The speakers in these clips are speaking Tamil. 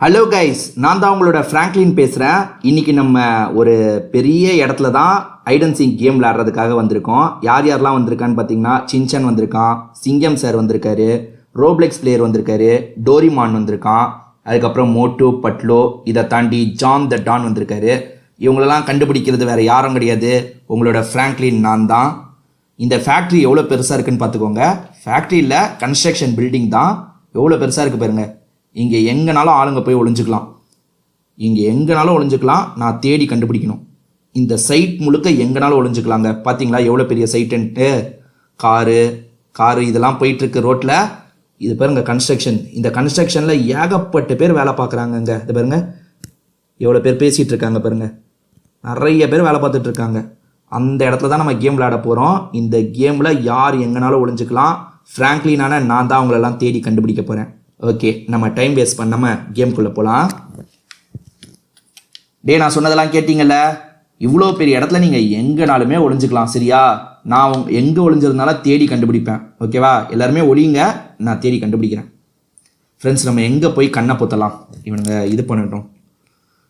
ஹலோ கைஸ், நான் தான் உங்களோட ஃப்ராங்க்லின் பேசுகிறேன். இன்றைக்கி நம்ம ஒரு பெரிய இடத்துல தான் ஹைட் அண்ட் சீக் கேம் விளையாடுறதுக்காக வந்திருக்கோம். யார் யாரெல்லாம் வந்திருக்கான்னு பார்த்தீங்கன்னா, சின்சன் வந்திருக்கான், சிங்கம் சார் வந்திருக்காரு, ரோப்ளெக்ஸ் பிளேயர் வந்திருக்காரு, டோரிமான் வந்திருக்கான், அதுக்கப்புறம் மோட்டு பட்லோ, இதை தாண்டி ஜான் த டான் வந்திருக்காரு. இவங்களெல்லாம் கண்டுபிடிக்கிறது வேறு யாரும் கிடையாது, உங்களோட ஃப்ராங்க்லின் நான் தான். இந்த ஃபேக்ட்ரி எவ்வளோ பெருசாக இருக்குன்னு பார்த்துக்கோங்க. ஃபேக்ட்ரியில் கன்ஸ்ட்ரக்ஷன் பில்டிங் தான், எவ்வளோ பெருசாக இருக்குது பாருங்கள். இங்கே எங்கேனாலும் ஆளுங்க போய் ஒளிஞ்சுக்கலாம், இங்கே எங்கேனாலும் ஒளிஞ்சுக்கலாம். நான் தேடி கண்டுபிடிக்கணும். இந்த சைட் முழுக்க எங்கேனாலும் ஒளிஞ்சுக்கலாங்க. பார்த்தீங்களா எவ்வளோ பெரிய சைட்டுன்ட்டு. காரு இதெல்லாம் போயிட்டுருக்கு ரோட்டில். இது பாருங்க கன்ஸ்ட்ரக்ஷன். இந்த கன்ஸ்ட்ரக்ஷனில் ஏகப்பட்ட பேர் வேலை பார்க்குறாங்கங்க. இது பாருங்க எவ்வளோ பேர் பேசிகிட்டு இருக்காங்க பாருங்கள். நிறைய பேர் வேலை பார்த்துட்டு இருக்காங்க. அந்த இடத்துல தான் நம்ம கேம் விளையாட போகிறோம். இந்த கேமில் யார் எங்கேனாலும் ஒளிஞ்சுக்கலாம். ஃப்ராங்க்லினான நான் தான் அவங்களெல்லாம் தேடி கண்டுபிடிக்க போகிறேன். ஓகே, நம்ம டைம் வேஸ்ட் பண்ணாமல் கேம்குள்ளே போகலாம். நான் சொன்னதெல்லாம் கேட்டிங்கல்ல, இவ்வளோ பெரிய இடத்துல நீங்கள் எங்கேனாலுமே ஒளிஞ்சுக்கலாம். சரியா? நான் எங்கே ஒளிஞ்சிருந்தால தேடி கண்டுபிடிப்பேன். ஓகேவா? எல்லாருமே ஒளியுங்க, நான் தேடி கண்டுபிடிக்கிறேன். ஃப்ரெண்ட்ஸ், நம்ம எங்கே போய் கண்ணை பொத்தலாம்? இவனுங்க இது பண்ணட்டும்,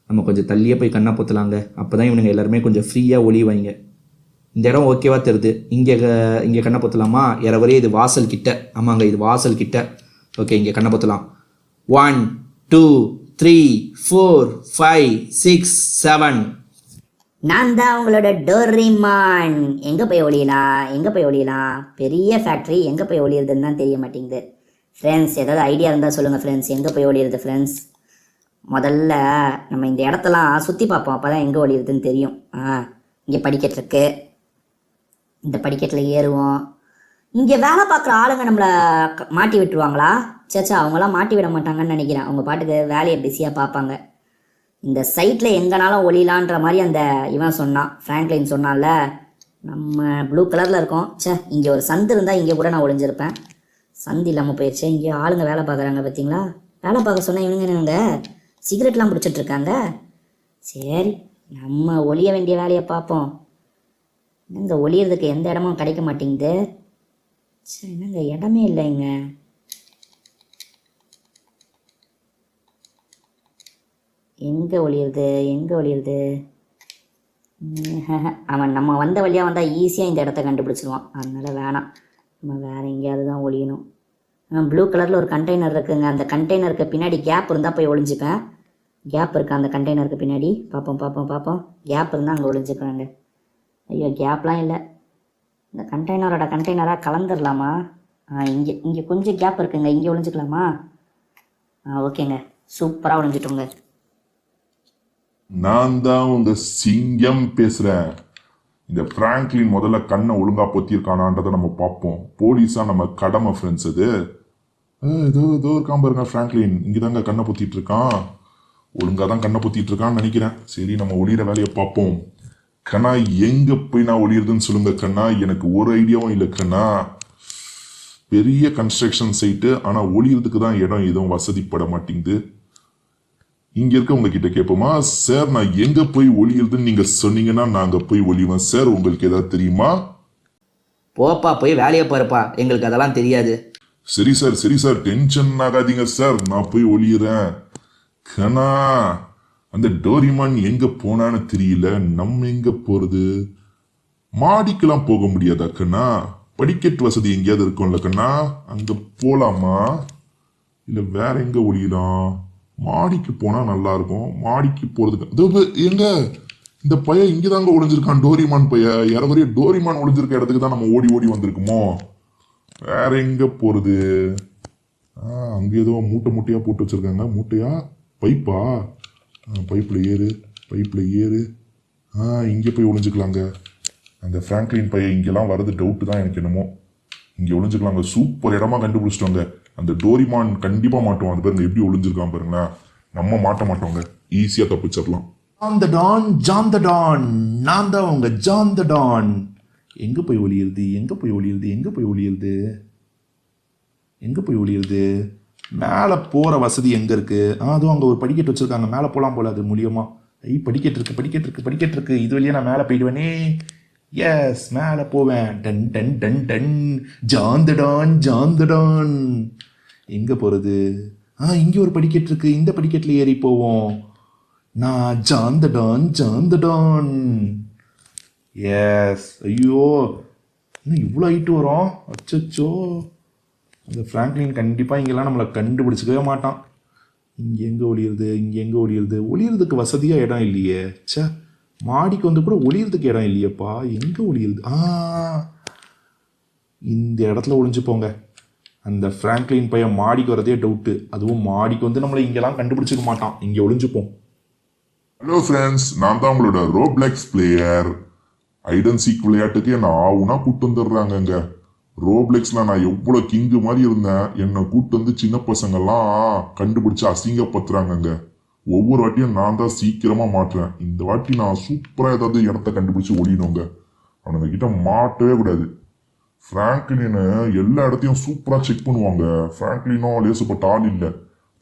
நம்ம கொஞ்சம் தள்ளியே போய் கண்ணை பொத்தலாங்க. அப்போ தான் இவனுங்க எல்லாருமே கொஞ்சம் ஃப்ரீயாக ஒளி வைங்க. இந்த இடம் ஓகேவா தெரியுது. இங்கே கண்ணை பொத்தலாமா? ஏறவரையே இது வாசல் கிட்ட. ஆமாங்க, இது வாசல் கிட்ட. ஓகே, இங்கே கண்ணை பொத்தலாம். 1 2 3 4 5 6 7. நான் தான் உங்களோட டோரிமான். எங்கே போய் ஒளியலாம்? பெரிய ஃபேக்ட்ரி, எங்கே போய் ஒளியறதுன்னு தான் தெரிய மாட்டேங்குது. ஃப்ரெண்ட்ஸ், ஏதாவது ஐடியா இருந்தால் சொல்லுங்கள் ஃப்ரெண்ட்ஸ். எங்கே போய் ஒளியறது ஃப்ரெண்ட்ஸ்? முதல்ல நம்ம இந்த இடத்தெல்லாம் சுற்றி பார்ப்போம், அப்போ தான் எங்கே ஒளியறதுன்னு தெரியும். இங்கே படிக்கட்டு இருக்குது, இந்த படிக்கட்டில் ஏறுவோம். இங்கே வேலை பார்க்குற ஆளுங்க நம்மளை மாட்டி விட்டுருவாங்களா? சேச்சா, அவங்களாம் மாட்டி விட மாட்டாங்கன்னு நினைக்கிறேன். அவங்க பாட்டுக்கு வேலையை பிஸியாக பார்ப்பாங்க. இந்த சைட்டில் எங்கேனாலும் ஒளியலான்ற மாதிரி அந்த இவன் சொன்னான், ஃப்ராங்க்லின் சொன்னான்ல. நம்ம ப்ளூ கலரில் இருக்கோம். இங்கே ஒரு சந்து இருந்தால் இங்கே கூட நான் ஒளிஞ்சிருப்பேன். சந்து இல்லாமல் போயிடுச்சு. இங்கே ஆளுங்க வேலை பார்க்குறாங்க பார்த்தீங்களா? வேலை பார்க்க சொன்னால் இவங்க என்னங்க சிகரெட்லாம் பிடிச்சிட்ருக்காங்க. சரி, நம்ம ஒளிய வேண்டிய வேலையை பார்ப்போம். என்னங்க ஒளியறதுக்கு எந்த இடமும் கிடைக்க மாட்டேங்குது. சரி, என்னங்க இடமே இல்லைங்க. எங்கே ஒளியுறது? அவன் நம்ம வந்த வழியாக வந்தால் ஈஸியாக இந்த இடத்த கண்டுபிடிச்சிருவான். அதனால் வேணாம், நம்ம வேறு எங்கேயாவது தான் ஒளியணும். ப்ளூ கலரில் ஒரு கண்டெய்னர் இருக்குங்க. அந்த கண்டெய்னருக்கு பின்னாடி கேப் இருந்தால் போய் ஒளிஞ்சுப்பேன். கேப் இருக்கா அந்த கண்டெய்னருக்கு பின்னாடி? பார்ப்போம். கேப் இருந்தால் அங்கே ஒளிஞ்சுக்கிறாங்க. ஐயோ, கேப்லாம் இல்லை. இந்த கண்டெய்னராக கலந்துடலாமா? இங்கே கொஞ்சம் கேப் இருக்குங்க, இங்கே ஒளிஞ்சுக்கலாமா? ஓகேங்க, சூப்பராக ஒளிஞ்சிட்டோங்க. நான் தான் உங்க சிங்கம் பேசுறேன். இந்த பிராங்க்லின் முதல்ல கண்ணை ஒழுங்கா பொத்திருக்கானான்றதை நம்ம பார்ப்போம். போலீஸா நம்ம கடமை ஃப்ரெண்ட்ஸ். அது ஏதோ இருக்கான் பாருங்க பிராங்க்லின். இங்கதாங்க கண்ணை பொத்திட்டு இருக்கான். ஒழுங்கா தான் கண்ணை பொத்திட்டு இருக்கான்னு நினைக்கிறேன். சரி, நம்ம ஒளியிற வேலையை பார்ப்போம். கண்ணா, எங்க போய் நான் ஒளியுறதுன்னு சொல்லுங்க கண்ணா. எனக்கு ஒரு ஐடியாவும் இல்லை கண்ணா. பெரிய கன்ஸ்ட்ரக்ஷன் சைட்டு, ஆனா ஒளியறதுக்கு தான் இடம் எதுவும் வசதிப்பட மாட்டேங்குது. இங்க இருக்கவங்க கிட்ட கேட்போமா? சார், நான் எங்க போய் ஒளியுறதுன்னு நீங்க சொன்னீங்கன்னா நாங்க போய் ஒளிவேன் சார். உங்களுக்கு ஏதாவது தெரியுமா? போப்பா, போய் வேலையை பாருப்பா, எங்களுக்கு அதெல்லாம் தெரியாது. சரி சார், டென்ஷன் ஆகாதீங்க சார், நான் போய் ஒளியுறேன். கண்ணா, அந்த டோரிமான் எங்க போனான்னு தெரியல. நம்ம எங்க போறது? மாடிக்கெல்லாம் போக முடியாதா கண்ணா? படிக்கட்டு வசதி எங்கேயாவது இருக்கும்ல கண்ணா, அங்க போலாமா? இல்ல வேற எங்க ஒளியலாம்? மாடிக்கு போனா நல்லா இருக்கும். மாடிக்கு போறதுக்கு எங்க இந்த பையன் இங்கதாங்க ஒளிஞ்சிருக்கான். டோரிமான் பையன் யாரவரையும் டோரிமான் ஒளிஞ்சிருக்க இடத்துக்கு தான் நம்ம ஓடி வந்திருக்குமோ. வேற எங்க போறது? அங்க ஏதோ மூட்டையா போட்டு வச்சிருக்காங்க. மூட்டையா? பைப்பா? பைப்பில் ஏறு. இங்கே போய் ஒளிஞ்சுக்கலாங்க. அந்த ஃப்ராங்க்லின் பையன் இங்கெல்லாம் வர்றது டவுட்டு தான் எனக்கு என்னமோ. இங்கே ஒளிஞ்சுக்கலாங்க. சூப்பர் இடமா கண்டுபிடிச்சிட்டோங்க. அந்த டோரிமான் கண்டிப்பாக மாட்டோம். அது பாருங்க எப்படி ஒளிஞ்சிருக்கான் பாருங்களேன். நம்ம மாட்ட மாட்டோங்க, ஈஸியாக தப்பிச்சிடலாம். ஜான் த டான், நான் தான் உங்க ஜான் த டான். எங்கே போய் ஒளியுறது? மேலே போகிற வசதி எங்கே இருக்குது? அதுவும் அங்கே ஒரு படிக்கட்டு வச்சுருக்காங்க, மேலே போகலாம் போல. அது மூலியமாக படிக்கட்டு இருக்கு. இது வழியாக நான் மேலே போயிடுவேனே. எஸ், மேலே போவேன். டன் டன் டன் டன். John the Don. எங்கே போகிறது? இங்கே ஒரு படிக்கட்டு இருக்கு, இந்த படிக்கட்டில் ஏறி போவோம். நான் ஜாந்தடான். எஸ். ஐயோ, இன்னும் இவ்வளோ ஹைட்டு வரும். அச்சச்சோ, அந்த ஃப்ராங்க்லின் கண்டிப்பாக இங்கெல்லாம் நம்மளை கண்டுபிடிச்சிக்கவே மாட்டான். இங்கே எங்கே ஒளியிறது? ஒளியறதுக்கு வசதியாக இடம் இல்லையே. ச்சே, மாடிக்கு வந்து கூட ஒளியறதுக்கு இடம் இல்லையேப்பா. எங்கே ஒளியிறது? இந்த இடத்துல ஒளிஞ்சு போங்க. அந்த ஃப்ராங்க்லின் பையன் மாடிக்கு வரதே டவுட்டு. அதுவும் மாடிக்கு வந்து நம்மளை இங்கெல்லாம் கண்டுபிடிச்சிக்க மாட்டான். இங்கே ஒளிஞ்சுப்போம். ஹலோ ஃப்ரெண்ட்ஸ், நான் தான் உங்களோட Roblox player. Height and seek விளையாட்டுக்கு என்ன ஆவுனா கூட்டு வந்துடுறாங்கங்க. ரோப்ளெக்ஸ்ல நான் எவ்வளோ கிங்கு மாதிரி இருந்தேன், என்னை கூட்டு வந்து சின்ன பசங்கள்லாம் கண்டுபிடிச்சு அசிங்கப்படுத்துறாங்கங்க. ஒவ்வொரு வாட்டியும் நான் தான் சீக்கிரமா மாட்டுறேன். இந்த வாட்டி நான் சூப்பரா ஏதாவது இடத்த கண்டுபிடிச்சு ஒளியணுங்க. அவனுங்க கிட்ட மாட்டவே கூடாது. ஃப்ராங்க்லின் எல்லா இடத்தையும் சூப்பரா செக் பண்ணுவாங்க. ஃப்ராங்க்லினும் லேசுப்பட்ட ஆள் இல்லை.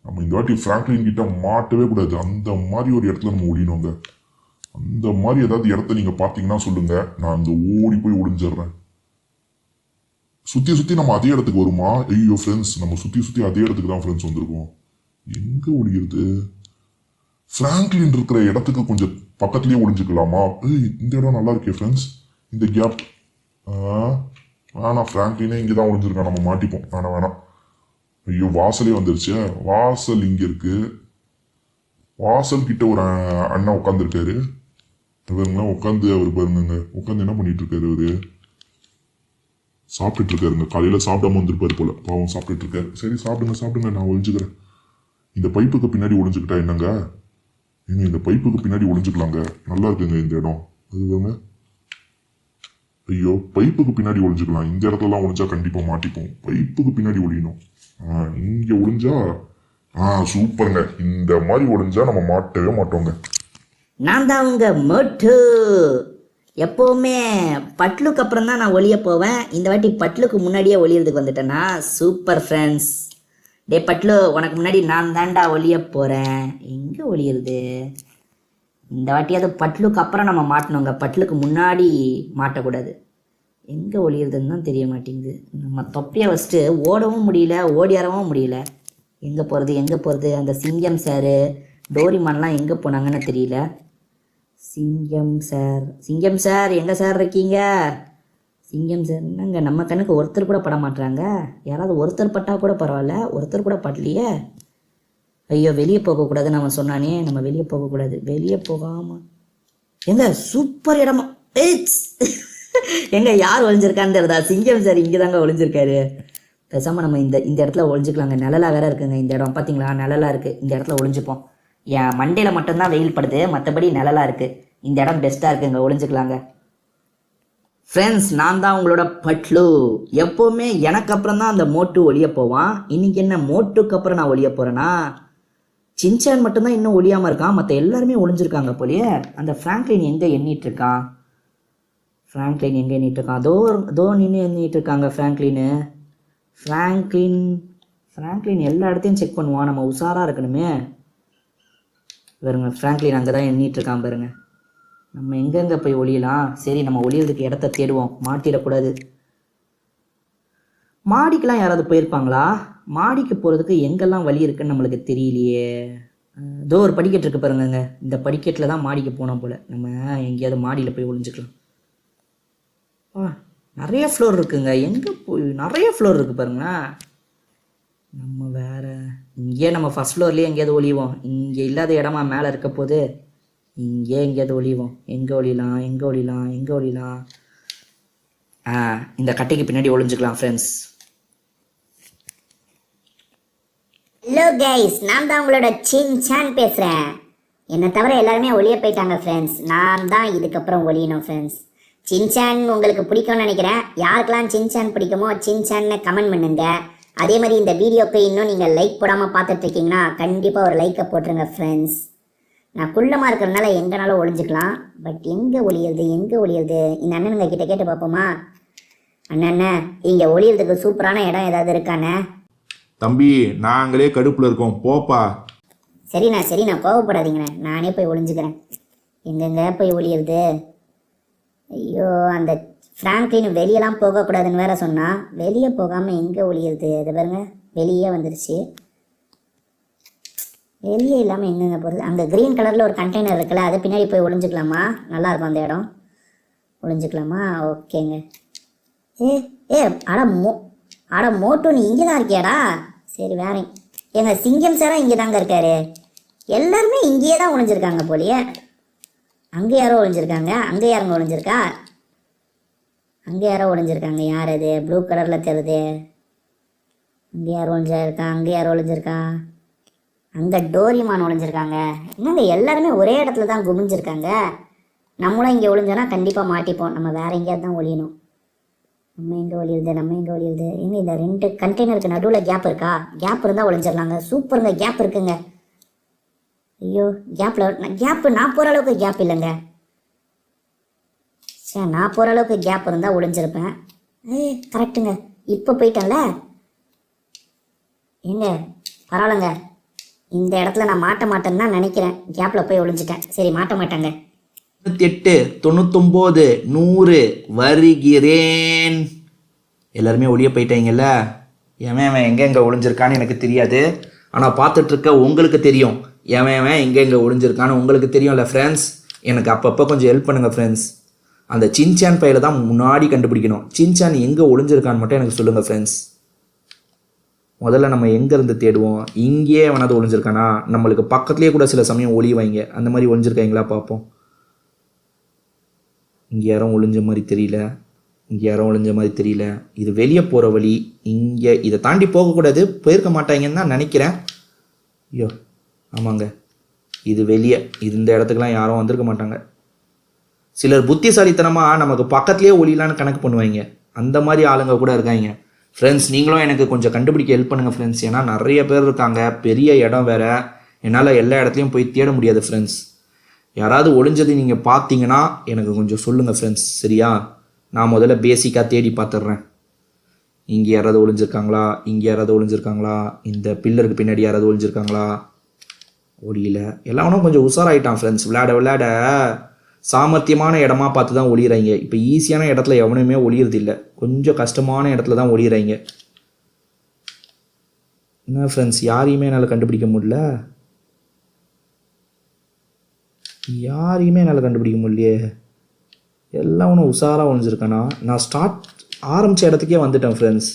நம்ம இந்த வாட்டி ஃப்ராங்க்லின் கிட்ட மாட்டவே கூடாது. அந்த மாதிரி ஒரு இடத்துல நம்ம ஒளியணுங்க. அந்த மாதிரி ஏதாவது இடத்த நீங்க பாத்தீங்கன்னா சொல்லுங்க, நான் அங்க ஓடி போய் ஒளிஞ்சிடுறேன். சுத்தி நம்ம அதே இடத்துக்கு வருமா? ஐயோ ஃப்ரெண்ட்ஸ், நம்ம சுத்தி அதே இடத்துக்கு தான் ஃப்ரெண்ட்ஸ் வந்திருக்கோம். எங்க ஒளியிறது? ஃப்ராங்க்லின் இருக்கிற இடத்துக்கு கொஞ்சம் பக்கத்துலயே ஒளிஞ்சுக்கலாமா? இந்த இடம் நல்லா இருக்கே ஃப்ரெண்ட்ஸ். இந்த கேப் வேணாம், ஃப்ராங்க்லினே இங்கதான் ஒளிஞ்சிருக்கான். நம்ம மாட்டிப்போம். வேணாம். ஐயோ, வாசலே வந்துருச்சு. வாசல் இங்க இருக்கு. வாசல் கிட்ட ஒரு அண்ணன் உட்காந்துருக்காரு. இவருங்களாம் உட்காந்து அவர் பாருங்க, உட்காந்து என்ன பண்ணிட்டு இருக்காரு? அவரு சாப்பிட்டுட்டு இருக்காருங்க. காலையில சாப்பிடாம வந்திருப்பாரு போல. பாவம் சாப்பிட்டுட்டு இருக்காரு. சரி, சாப்பிடுங்க, நான் ஒளிஞ்சுக்கிறேன். இந்த பைப்புக்கு பின்னாடி ஒளிஞ்சுக்கிட்டா என்னங்க? இந்த பைப்புக்கு பின்னாடி ஒளிஞ்சுக்கலாங்க. நல்லா இருக்குங்க இந்த இடம். அதுவாங்க. ஐயோ, பைப்புக்கு பின்னாடி ஒளிஞ்சுக்கலாம். இந்த இடத்துலலாம் ஒளிஞ்சா கண்டிப்பா மாட்டிப்போம். பைப்புக்கு பின்னாடி ஒளியணும். இங்க ஒளிஞ்சா சூப்பருங்க. இந்த மாதிரி ஒளிஞ்சா நம்ம மாட்டவே மாட்டோங்க. நான் தான் உங்க மோட்டு. எப்போவுமே பட்லுக்கு அப்புறம் தான் நான் ஒளிய போவேன். இந்த வாட்டி பட்லுக்கு முன்னாடியே ஒளியறதுக்கு வந்துட்டேன்னா சூப்பர் ஃப்ரெண்ட்ஸ். டே பட்லு, உனக்கு முன்னாடி நான் தான்டா ஒளிய போகிறேன். எங்கே ஒளியுறது? இந்த வாட்டியாவது பட்லுக்கு அப்புறம் நம்ம மாட்டணுங்க. பட்லுக்கு முன்னாடி மாட்டக்கூடாது. எங்கே ஒளியுறதுன்னு தான் தெரிய மாட்டேங்குது. நம்ம தொப்பையை வச்சுட்டு ஓடவும் முடியல, ஓடியாரவும் முடியல. எங்கே போகிறது? அந்த சிங்கம் சாரு, டோரிமான்லாம் எங்கே போனாங்கன்னு தெரியல. சிங்கம் சார் எங்கே சார் இருக்கீங்க? சிங்கம் சார் என்னங்க நம்ம கண்ணுக்கு ஒருத்தர் கூட பட மாட்டாங்க. யாராவது ஒருத்தர் பட்டா கூட பரவாயில்ல, ஒருத்தர் கூட படலையே. ஐயோ, வெளியே போகக்கூடாதுன்னு அவன் சொன்னானே. நம்ம வெளியே போகக்கூடாது. வெளியே போகாம எங்க சூப்பர் இடமா எங்க யார் ஒளிஞ்சிருக்கான்னு தெரியுதா? சிங்கம் சார் இங்கே தாங்க ஒளிஞ்சிருக்காரு. பேசாமல் நம்ம இந்த இடத்துல ஒளிஞ்சுக்கலாங்க. நிழலாக வேற இருக்குங்க இந்த இடம். பார்த்தீங்களா, நிழலாக இருக்குது. இந்த இடத்துல ஒளிஞ்சுப்போம். என் மண்டையில் மட்டும்தான் வெயில் படுது, மற்றபடி நிழலாக இருக்குது. இந்த இடம் பெஸ்ட்டாக இருக்குங்க, ஒளிஞ்சுக்கலாங்க. ஃப்ரெண்ட்ஸ், நான் தான் உங்களோட பட்லு. எப்போவுமே எனக்கு அப்புறம் தான் அந்த மோட்டு ஒளிய போவான். இன்னைக்கு என்ன மோட்டுக்கு அப்புறம் நான் ஒளிய போகிறேன்னா? சின்சான் மட்டும்தான் இன்னும் ஒளியாமல் இருக்கான். மற்ற எல்லாருமே ஒளிஞ்சிருக்காங்க போலியே. அந்த ஃப்ராங்க்லின் எங்கே எண்ணிட்டு இருக்கான்? அதோ நின்று எண்ணிட்டு இருக்காங்க ஃப்ராங்க்லின் எல்லா இடத்தையும் செக் பண்ணுவான். நம்ம உஷாராக இருக்கணுமே. பாருங்க, ஃப்ராங்க்லின் அங்கே தான் எண்ணிட்டு இருக்கான் பாருங்க. நம்ம எங்கெங்கே போய் ஒளியலாம்? சரி, நம்ம ஒளியறதுக்கு இடத்த தேடுவோம். மாட்டிடக்கூடாது. மாடிக்கெலாம் யாராவது போயிருப்பாங்களா? மாடிக்கு போகிறதுக்கு எங்கெல்லாம் வழி இருக்குன்னு நம்மளுக்கு தெரியலையே. இதோ ஒரு படிக்கட்டு இருக்கு பாருங்கங்க. இந்த படிக்கட்டில் தான் மாடிக்கு போனோம் போல். நம்ம எங்கேயாவது மாடியில் போய் ஒளிஞ்சுக்கலாம். நிறைய ஃப்ளோர் இருக்குங்க. எங்கே போய் நிறைய ஃப்ளோர் இருக்குது பாருங்களேன். நம்ம வேறு இங்கேயே நம்ம ஃபஸ்ட் ஃப்ளோர்லேயே எங்கேயாவது ஒளிவோம். இங்கே இல்லாத இடமா மேலே இருக்க போது. இங்கே எங்கேயாவது ஒளிவோம். எங்கே ஒளிலாம்? இந்த கட்டைக்கு பின்னாடி ஒளிஞ்சுக்கலாம் ஃப்ரெண்ட்ஸ். ஹலோ கைஸ், நான் தான் உங்களோட சின்சான் பேசுகிறேன். என்னை தவிர எல்லாருமே ஒளிய போயிட்டாங்க ஃப்ரெண்ட்ஸ். நான் தான் இதுக்கப்புறம் ஒளியணும் ஃப்ரெண்ட்ஸ். சின்சான் உங்களுக்கு பிடிக்கும்னு நினைக்கிறேன். யாருக்கெல்லாம் சின்சான் பிடிக்குமோ சின்சான்னு கமெண்ட் பண்ணுங்க. அதே மாதிரி இந்த வீடியோக்கு இன்னும் நீங்கள் லைக் போடாமல் பார்த்துட்டு இருக்கீங்கன்னா கண்டிப்பாக ஒரு லைக்கை போட்டுருங்க ஃப்ரெண்ட்ஸ். நான் குள்ளமாக இருக்கிறதுனால எங்கேனாலும் ஒளிஞ்சுக்கலாம். பட் எங்கே ஒளியுறது? இந்த அண்ணனுங்க கிட்ட கேட்டு பார்ப்போமா? அண்ணா, இங்கே ஒளியறதுக்கு சூப்பரான இடம் ஏதாவது இருக்காண்ணே? தம்பி, நாங்களே கடுப்பில் இருக்கோம், போப்பா. சரிண்ணா கோவப்படாதீங்கண்ணே. நானே போய் ஒளிஞ்சுக்கிறேன். எங்கெங்க போய் ஒளியுறது? ஐயோ, அந்த ஃப்ராங்க்லின் வெளியெல்லாம் போகக்கூடாதுன்னு வேற சொன்னா. வெளியே போகாமல் எங்கே ஒளியுறது? அது பாருங்க, வெளியே வந்துருச்சு. வெளியே இல்லாமல் எங்கெங்க போகிறது? அங்கே க்ரீன் கலரில் ஒரு கண்டெய்னர் இருக்குல்ல, அது பின்னாடி போய் ஒளிஞ்சுக்கலாமா? நல்லாயிருக்கும் அந்த இடம். ஒளிஞ்சுக்கலாமா? ஓகேங்க. ஏ ஏ அட மோட்டு, நீ இங்கே தான் இருக்கியாடா? சரி வேற எங்கள் சிங்கம் சாரா இங்கே தாங்க இருக்காரு. எல்லாருமே இங்கேயே தான் ஒளிஞ்சிருக்காங்க போலியே. அங்கே யாரோ ஒளிஞ்சிருக்காங்க. அங்கே யாருங்க ஒளிஞ்சிருக்கா? அங்கே யாரோ ஒளிஞ்சிருக்காங்க. யார் அது? ப்ளூ கலரில் தெரியுது. அங்கே யாரோ ஒளிஞ்சிருக்கா? அங்கே யாரோ ஒளிஞ்சிருக்கா? அங்கே டோரிமான் ஒளிஞ்சிருக்காங்க. என்னங்க எல்லாருமே ஒரே இடத்துல தான் குமிஞ்சிருக்காங்க. நம்மளும் இங்கே ஒளிஞ்சோன்னா கண்டிப்பாக மாட்டிப்போம். நம்ம வேற எங்கேயாவது தான் ஒளியணும். நம்ம எங்கே ஒளியுது? எங்க இந்த 2 கண்டெய்னருக்கு நடுவில் கேப் இருக்கா? கேப் இருந்தால் ஒளிஞ்சிடலாங்க. சூப்பருங்க, கேப் இருக்குங்க. ஐயோ கேப்பு நான் போகிற அளவுக்கு கேப் இல்லைங்க. சரி, நான் போகிற அளவுக்கு கேப் இருந்தால் ஒளிஞ்சிருப்பேன். கரெக்டுங்க. இப்போ போயிட்டேன்ல. ஏங்க பரவாயில்லைங்க, இந்த இடத்துல நான் மாட்ட மாட்டேன்னு தான் நினைக்கிறேன். கேப்பில் போய் ஒளிஞ்சிட்டேன். சரி, மாட்ட மாட்டேங்க. 98, 99, 100 வருகிறேன். எல்லாருமே ஒளிய போயிட்டாங்கல்ல. அவன் எங்கே ஒளிஞ்சிருக்கான்னு எனக்கு தெரியாது, ஆனால் பார்த்துட்ருக்க உங்களுக்கு தெரியும். அவன் எங்கே ஒளிஞ்சிருக்கான்னு உங்களுக்கு தெரியும்ல ஃப்ரெண்ட்ஸ். எனக்கு அப்பப்போ கொஞ்சம் ஹெல்ப் பண்ணுங்கள் ஃப்ரெண்ட்ஸ். அந்த சின்சான் பையில தான் முன்னாடி கண்டுபிடிக்கணும். சின்சான் எங்கே ஒளிஞ்சிருக்கான்னு மட்டும் எனக்கு சொல்லுங்கள் ஃப்ரெண்ட்ஸ். முதல்ல நம்ம எங்கேருந்து தேடுவோம்? இங்கேயே வேணாது ஒளிஞ்சிருக்கானா? நம்மளுக்கு பக்கத்துலேயே கூட சில சமயம் ஒளி வைங்க. அந்த மாதிரி ஒளிஞ்சிருக்காங்களா பார்ப்போம். இங்கே யாரும் ஒளிஞ்ச மாதிரி தெரியல. இது வெளியே போகிற வழி. இங்கே இதை தாண்டி போகக்கூடாது. போயிருக்க மாட்டாங்கன்னு தான் நினைக்கிறேன். ஐயோ ஆமாங்க, இது வெளியே. இந்த இடத்துக்குலாம் யாரும் வந்திருக்க மாட்டாங்க. சிலர் புத்திசாலித்தனமாக நமக்கு பக்கத்துலேயே ஒளியலான்னு கணக்கு பண்ணுவாங்க. அந்த மாதிரி ஆளுங்க கூட இருக்காங்க ஃப்ரெண்ட்ஸ். நீங்களும் எனக்கு கொஞ்சம் கண்டுபிடிக்க ஹெல்ப் பண்ணுங்கள் ஃப்ரெண்ட்ஸ். ஏன்னா நிறைய பேர் இருக்காங்க, பெரிய இடம் வேறு. என்னால் எல்லா இடத்துலையும் போய் தேட முடியாது ஃப்ரெண்ட்ஸ். யாராவது ஒளிஞ்சது நீங்கள் பார்த்தீங்கன்னா எனக்கு கொஞ்சம் சொல்லுங்கள் ஃப்ரெண்ட்ஸ், சரியா? நான் முதல்ல பேசிக்காக தேடி பார்த்துட்றேன். இங்கே யாராவது ஒளிஞ்சிருக்காங்களா? இந்த பில்லருக்கு பின்னாடி யாராவது ஒளிஞ்சிருக்காங்களா? ஒளியில. எல்லாரும் கொஞ்சம் உஷாராயிட்டான் ஃப்ரெண்ட்ஸ். விளையாட சாமர்த்தியமான இடமா பார்த்து தான் ஒளியிறாங்க. இப்போ ஈஸியான இடத்துல எவனுமே ஒளியறது இல்லை. கொஞ்சம் கஷ்டமான இடத்துல தான் ஒளியிறாங்க. என்ன ஃப்ரெண்ட்ஸ், யாரையுமே என்னால் கண்டுபிடிக்க முடியலையே. எல்லாம் ஒன்றும் உஷாராக ஒழிஞ்சிருக்கானா? நான் ஆரம்பித்த இடத்துக்கே வந்துட்டேன் ஃப்ரெண்ட்ஸ்.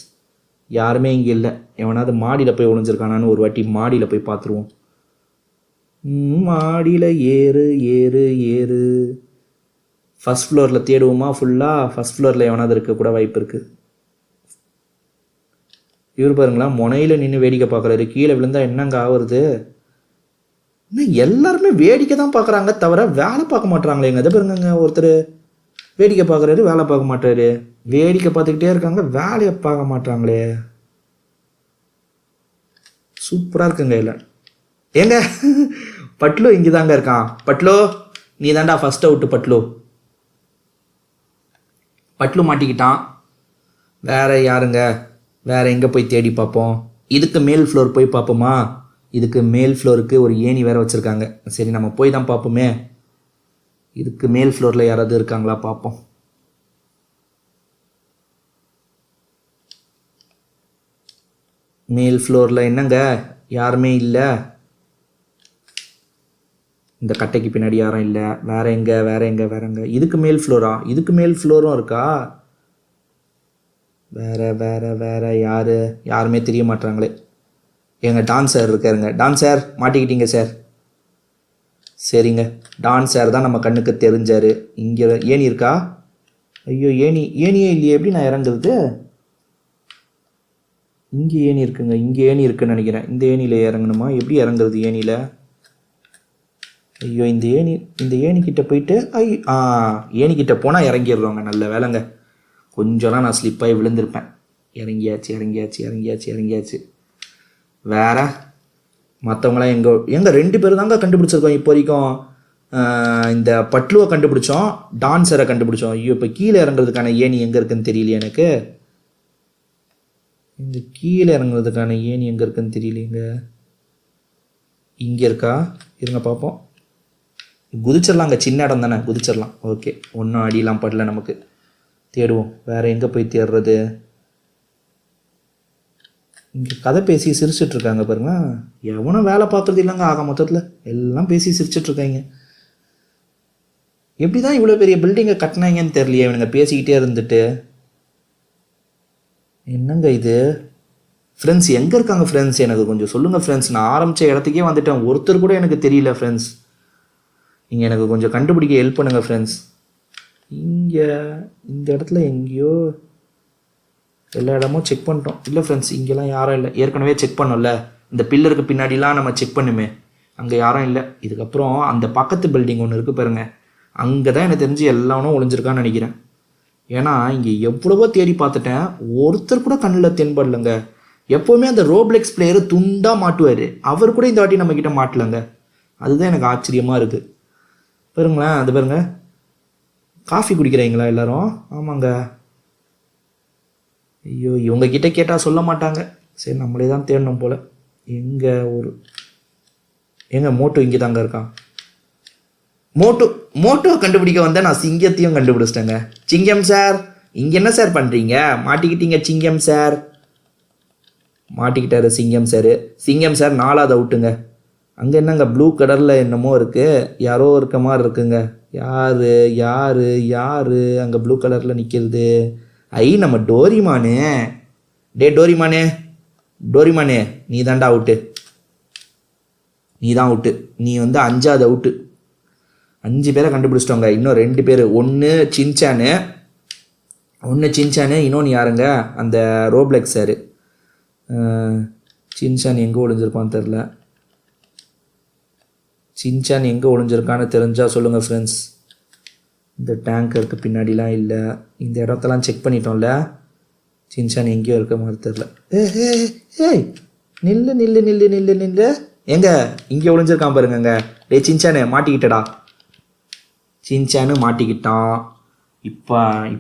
யாருமே இங்கே இல்லை. எவனாவது மாடியில் போய் ஒழிஞ்சிருக்கானான்னு ஒரு வாட்டி மாடியில் போய் பார்த்துருவோம். மாடியில் ஏறு. ஃபஸ்ட் ஃப்ளோரில் தேடுவோமா? ஃபுல்லாக ஃபஸ்ட் ஃப்ளோரில் எவனாவது இருக்க கூட வாய்ப்பு இருக்குது. இவர் பாருங்களா, முனையில் நின்று வேடிக்கை பார்க்குறாரு. கீழே விழுந்தா என்னங்க ஆகுறது? இன்னும் எல்லாருமே வேடிக்கை தான் பார்க்குறாங்க தவிர வேலை பார்க்க மாட்டுறாங்களேங்க. அதை பாருங்க, ஒருத்தர் வேடிக்கை பார்க்குறாரு, வேலை பார்க்க மாட்டாரு. வேடிக்கை பார்த்துக்கிட்டே இருக்காங்க, வேலையை பார்க்க மாட்டாங்களே. சூப்பராக இருக்குங்க. இல்லை ஏங்க, பட்லு இங்கே தாங்க இருக்கான். பட்லு நீ தாண்டா ஃபர்ஸ்ட் அவுட்டு. பட்லு மாட்டிக்கிட்டான். வேற யாருங்க? வேற எங்கே போய் தேடி பார்ப்போம்? இதுக்கு மேல் ஃப்ளோர் போய் பார்ப்போமா? இதுக்கு மேல் ஃப்ளோருக்கு ஒரு ஏணி வேற வச்சுருக்காங்க. சரி, நம்ம போய் தான் பார்ப்போமே. இதுக்கு மேல் ஃப்ளோரில் யாராவது இருக்காங்களா பார்ப்போம். மேல் ஃப்ளோரில் என்னங்க, யாருமே இல்லை. இந்த கட்டைக்கு பின்னாடி யாரும் இல்லை. வேற எங்க? இதுக்கு மேல் ஃப்ளோரா? இதுக்கு மேல் ஃப்ளோரும் இருக்கா? வேற யாருமே தெரிய மாட்டாங்களே. எங்கள் டான் சார் இருக்காருங்க. டான் சார் மாட்டிக்கிட்டீங்க சார். சரிங்க, டான் சார் தான் நம்ம கண்ணுக்கு தெரிஞ்சார். இங்கே ஏணி இருக்கா? ஐயோ, ஏணியே இல்லையே. எப்படி நான் இறங்குறது? இங்கே ஏணி இருக்குங்க. இங்கே ஏணி இருக்குன்னு நினைக்கிறேன். இந்த ஏணியில் இறங்கணுமா? எப்படி இறங்குறது ஏணியில்? ஐயோ, இந்த ஏணிக்கிட்ட போயிட்டு ஏணிக்கிட்ட போனால் இறங்கிடுறோங்க. நல்ல வேலைங்க, கொஞ்சம்லாம் நான் ஸ்லிப்பாகி விழுந்திருப்பேன். இறங்கியாச்சு. வேற மற்றவங்களாம் எங்கே 2 பேர் தாங்க கண்டுபிடிச்சிருக்கோம் இப்போ வரைக்கும். இந்த பட்லுவை கண்டுபிடிச்சோம், டான்ஸரை கண்டுபிடிச்சோம். ஐயோ, இப்போ கீழே இறங்குறதுக்கான ஏணி எங்கே இருக்குன்னு தெரியலையே எனக்கு. இந்த கீழே இறங்குறதுக்கான ஏணி எங்கே இருக்குன்னு தெரியலைங்க. இங்கே இருக்கா? இருங்க பார்ப்போம். குதிச்சிடலாங்க, சின்ன இடம் தானே, குதிச்சிடலாம். ஓகே, ஒன்றும் அடியெலாம் படல நமக்கு. தேடுவோம். வேறு எங்கே போய் தேடுறது? இங்கே கதை பேசி சிரிச்சிட்டு இருக்காங்க பாருங்க. எவனும் வேலை பார்க்குறது இல்லைங்க. ஆக மொத்தத்தில் எல்லாம் பேசி சிரிச்சிட்டு இருக்காங்க. எப்படி தான் இவ்வளோ பெரிய பில்டிங்கை கட்டினாங்கன்னு தெரியலையே இவனுங்க பேசிக்கிட்டே இருந்துட்டு. என்னங்க இது ஃப்ரெண்ட்ஸ்? எங்கே இருக்காங்க ஃப்ரெண்ட்ஸ்? எனக்கு கொஞ்சம் சொல்லுங்கள் ஃப்ரெண்ட்ஸ். நான் ஆரம்பித்த இடத்துக்கே வந்துட்டேன். ஒருத்தர் கூட எனக்கு தெரியல ஃப்ரெண்ட்ஸ். நீங்கள் எனக்கு கொஞ்சம் கண்டுபிடிக்க ஹெல்ப் பண்ணுங்கள் ஃப்ரெண்ட்ஸ். இங்கே இந்த இடத்துல எங்கேயோ எல்லா இடமும் செக் பண்ணிட்டோம். இல்லை ஃப்ரெண்ட்ஸ், இங்கெல்லாம் யாரும் இல்லை. ஏற்கனவே செக் பண்ணோம்ல, இந்த பில்லருக்கு பின்னாடிலாம் நம்ம செக் பண்ணுமே, அங்கே யாரும் இல்லை. இதுக்கப்புறம் அந்த பக்கத்து பில்டிங் ஒன்று இருக்குது பாருங்க, அங்கே தான் எனக்கு தெரிஞ்சு எல்லாரும் ஒளிஞ்சிருக்கான்னு நினைக்கிறேன். ஏன்னா இங்கே எவ்வளவோ தேடி பார்த்துட்டேன், ஒருத்தர் கூட கண்ணில் தென்படலைங்க. எப்போவுமே அந்த ரோப்ளெக்ஸ் பிளேயர் துண்டாக மாட்டுவார், அவர் கூட இந்த வாட்டி நம்மக்கிட்ட மாட்டலைங்க. அதுதான் எனக்கு ஆச்சரியமாக இருக்குது. பாருங்களேன், அது பாருங்க. காஃபி குடிக்கிறீங்களா எல்லாரும்? ஆமாங்க. ஐயோ, இவங்க கிட்ட கேட்டால் சொல்ல மாட்டாங்க. சரி, நம்மளே தான் தேடணும் போல். எங்கே மோட்டோ இங்கே தாங்க இருக்கான். மோட்டோ கண்டுபிடிக்க வந்தால் நான் சிங்கத்தையும் கண்டுபிடிச்சிட்டேங்க. சிங்கம் சார், இங்கே என்ன சார் பண்ணுறீங்க? மாட்டிக்கிட்டீங்க சிங்கம் சார். மாட்டிக்கிட்டாரு சிங்கம் சார். சிங்கம் சார் 4வது அவுட்டுங்க. அங்கே என்னங்க ப்ளூ கலரில் என்னமோ இருக்குது, யாரோ இருக்க மாதிரி இருக்குங்க. யார் அங்கே ப்ளூ கலரில் நிற்கிறது? நம்ம டோரிமானு. டோரிமானே நீ தான்டா அவுட்டு. நீ தான் அவுட்டு. நீ வந்து 5வது அவுட்டு. 5 பேரை கண்டுபிடிச்சிட்டோங்க. இன்னும் 2 பேர். ஒன்று சின்சானு, இன்னொன்று யாருங்க? அந்த ரோப்ளெக்ஸ் சார். சின்சான் எங்கே ஒளிஞ்சிருப்பான்னு தெரில. சின்சான் எங்கே ஒளிஞ்சிருக்கான்னு தெரிஞ்சால் சொல்லுங்கள் ஃப்ரெண்ட்ஸ். இந்த டேங்கருக்கு பின்னாடிலாம் இல்லை. இந்த இடத்தெல்லாம் செக் பண்ணிட்டோம்ல. சின்சான் எங்கேயோ இருக்க மாதிரி தெரில. ஏய் நில்லு. எங்க இங்கே ஒளிஞ்சிருக்கான் பாருங்கங்க. டே சின்சானு, மாட்டிக்கிட்டடா. சின்சானு மாட்டிக்கிட்டான்.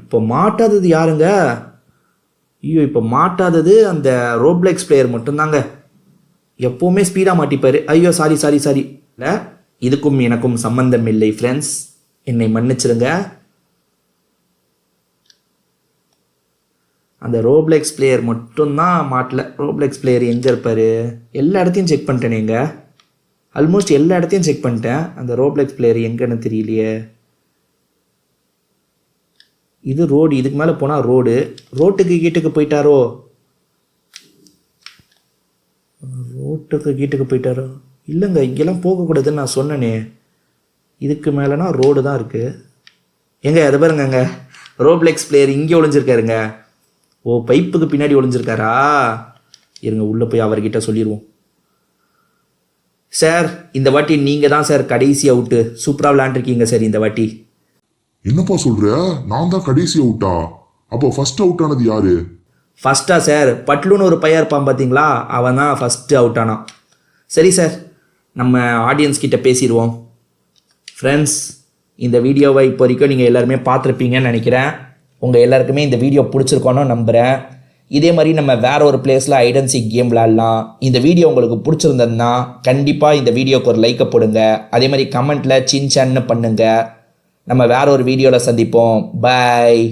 இப்போ மாட்டாதது யாருங்க? ஐயோ, இப்போ மாட்டாதது அந்த ரோப்ளெக்ஸ் பிளேயர் மட்டும்தாங்க. எப்போவுமே ஸ்பீடாக மாட்டிப்பார். ஐயோ சாரி. இல்லை, இதுக்கும் எனக்கும் சம்பந்தம் இல்லை ஃப்ரெண்ட்ஸ், என்னை மன்னிச்சிருங்க. அந்த ரோப்ளெக்ஸ் பிளேயர் மட்டும்தான் மாட்டல. ரோப்ளெக்ஸ் பிளேயர் எங்கே இருப்பார்? எல்லா இடத்தையும் செக் பண்ணிட்டேனேங்க. ஆல்மோஸ்ட் எல்லா இடத்தையும் செக் பண்ணிட்டேன். அந்த ரோப்ளெக்ஸ் பிளேயர் எங்கன்னு தெரியலையே. இது ரோடு, இதுக்கு மேலே போனால் ரோட்டுக்கு கீட்டுக்கு போயிட்டாரோ? இல்லைங்க, இங்கெல்லாம் போகக்கூடாதுன்னு நான் சொன்னேனே. இதுக்கு மேலேனா ரோடு தான் இருக்குது. அதை பாருங்கங்க, ரோப்ளெக்ஸ் பிளேயர் இங்கே ஒளிஞ்சிருக்காருங்க. ஓ, பைப்புக்கு பின்னாடி ஒளிஞ்சிருக்காரா? இருங்க, உள்ளே போய் அவர்கிட்ட சொல்லிடுவோம். சார், இந்த வாட்டி நீங்கள் தான் சார் கடைசி அவுட்டு. சூப்பராக விளையாண்டுருக்கீங்க சார் இந்த வாட்டி. என்னப்பா சொல்ற? நான் தான் கடைசி அவுட்டா? அப்போ ஃபர்ஸ்ட் அவுட் ஆனது யாரு? ஃபஸ்ட்டா சார்? பட்லுன்னு ஒரு பையன் இருப்பான் பார்த்தீங்களா, அவன் தான் ஃபஸ்ட்டு அவுட் ஆனான். சரி சார், நம்ம ஆடியன்ஸ் கிட்ட பேசிடுவோம். ஃப்ரெண்ட்ஸ், இந்த வீடியோவை இப்போ வரைக்கும் நீங்கள் எல்லாருமே பார்த்துருப்பீங்கன்னு நினைக்கிறேன். உங்கள் எல்லாருக்குமே இந்த வீடியோ பிடிச்சிருக்கோன்னு நம்புகிறேன். இதே மாதிரி நம்ம வேற ஒரு பிளேஸில் ஹைட் அண்ட் சீக் கேம் விளையாடலாம். இந்த வீடியோ உங்களுக்கு பிடிச்சிருந்ததுன்னா கண்டிப்பாக இந்த வீடியோக்கு ஒரு லைக்கை போடுங்க. அதே மாதிரி கமெண்ட்டில் சின்சான்னு பண்ணுங்கள். நம்ம வேற ஒரு வீடியோவில் சந்திப்போம். பாய்.